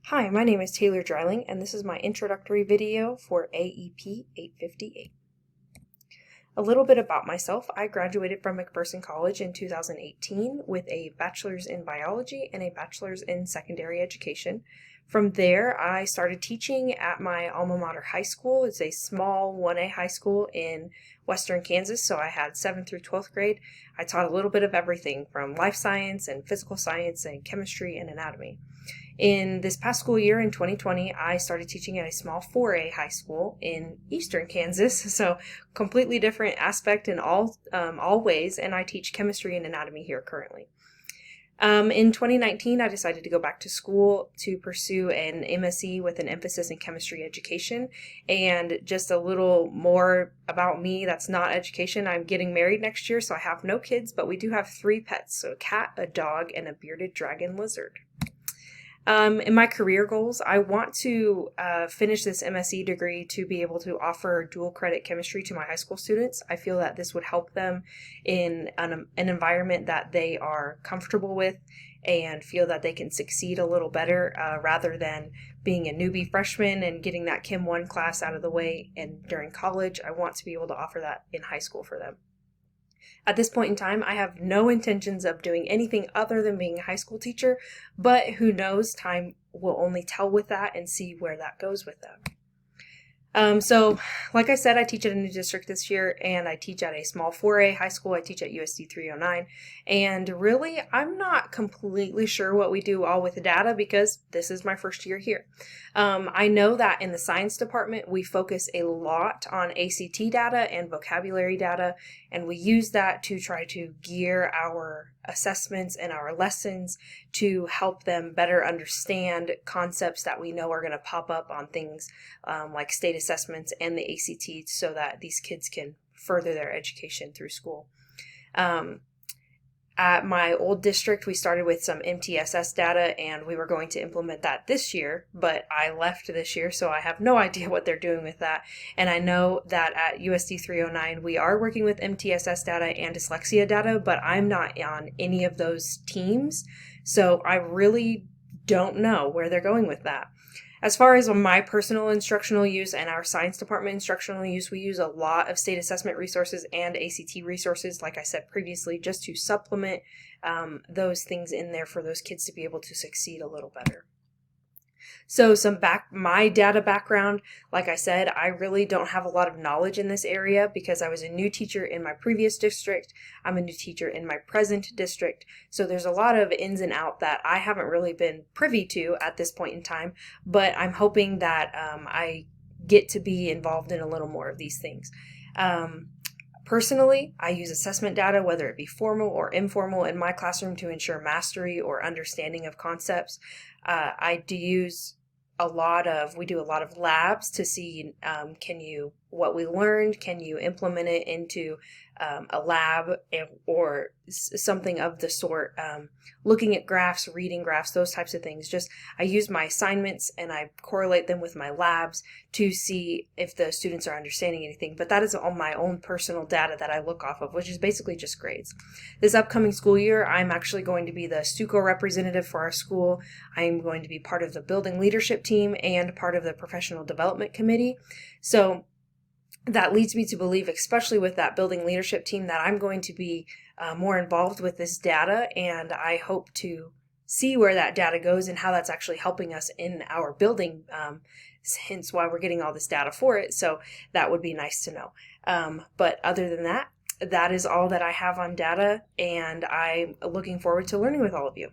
Hi, my name is Taylor Dreiling, and this is my introductory video for AEP 858. A little bit about myself. I graduated from McPherson College in 2018 with a bachelor's in biology and a bachelor's in secondary education. From there, I started teaching at my alma mater high school. It's a small 1A high school in western Kansas, so I had 7th through 12th grade. I taught a little bit of everything from life science and physical science and chemistry and anatomy. In this past school year, in 2020, I started teaching at a small 4A high school in eastern Kansas, so completely different aspect in all ways, and I teach chemistry and anatomy here currently. In 2019, I decided to go back to school to pursue an MSc with an emphasis in chemistry education. And just a little more about me, that's not education. I'm getting married next year, so I have no kids, but we do have 3 pets, so a cat, a dog, and a bearded dragon lizard. In my career goals, I want to finish this MSc degree to be able to offer dual credit chemistry to my high school students. I feel that this would help them in an environment that they are comfortable with and feel that they can succeed a little better rather than being a newbie freshman and getting that Chem 1 class out of the way. And during college, I want to be able to offer that in high school for them. At this point in time, I have no intentions of doing anything other than being a high school teacher, but who knows, time will only tell with that and see where that goes with them. So, like I said, I teach at a new district this year, and I teach at a small 4A high school. I teach at USD 309, and really, I'm not completely sure what we do all with the data because this is my first year here. I know that in the science department, we focus a lot on ACT data and vocabulary data, and we use that to try to gear our assessments and our lessons to help them better understand concepts that we know are going to pop up on things like state assessments and the ACT so that these kids can further their education through school. At my old district, we started with some MTSS data, and we were going to implement that this year, but I left this year, so I have no idea what they're doing with that. And I know that at USD 309, we are working with MTSS data and dyslexia data, but I'm not on any of those teams, so I really don't know where they're going with that. As far as my personal instructional use and our science department instructional use, we use a lot of state assessment resources and ACT resources, like I said previously, just to supplement those things in there for those kids to be able to succeed a little better. So my data background, like I said, I really don't have a lot of knowledge in this area because I was a new teacher in my previous district. I'm a new teacher in my present district. So there's a lot of ins and outs that I haven't really been privy to at this point in time, but I'm hoping that I get to be involved in a little more of these things. Personally, I use assessment data, whether it be formal or informal, in my classroom to ensure mastery or understanding of concepts. We do a lot of labs to see what we learned, can you implement it into a lab or something of the sort, looking at graphs, reading graphs, those types of things. I use my assignments and I correlate them with my labs to see if the students are understanding anything, but that is all my own personal data that I look off of, which is basically just grades. This upcoming school year, I'm actually going to be the STUCO representative for our school. I'm going to be part of the building leadership team and part of the professional development committee. So that leads me to believe, especially with that building leadership team, that I'm going to be more involved with this data, and I hope to see where that data goes and how that's actually helping us in our building, hence why we're getting all this data for it. So that would be nice to know. But other than that, that is all that I have on data, and I'm looking forward to learning with all of you.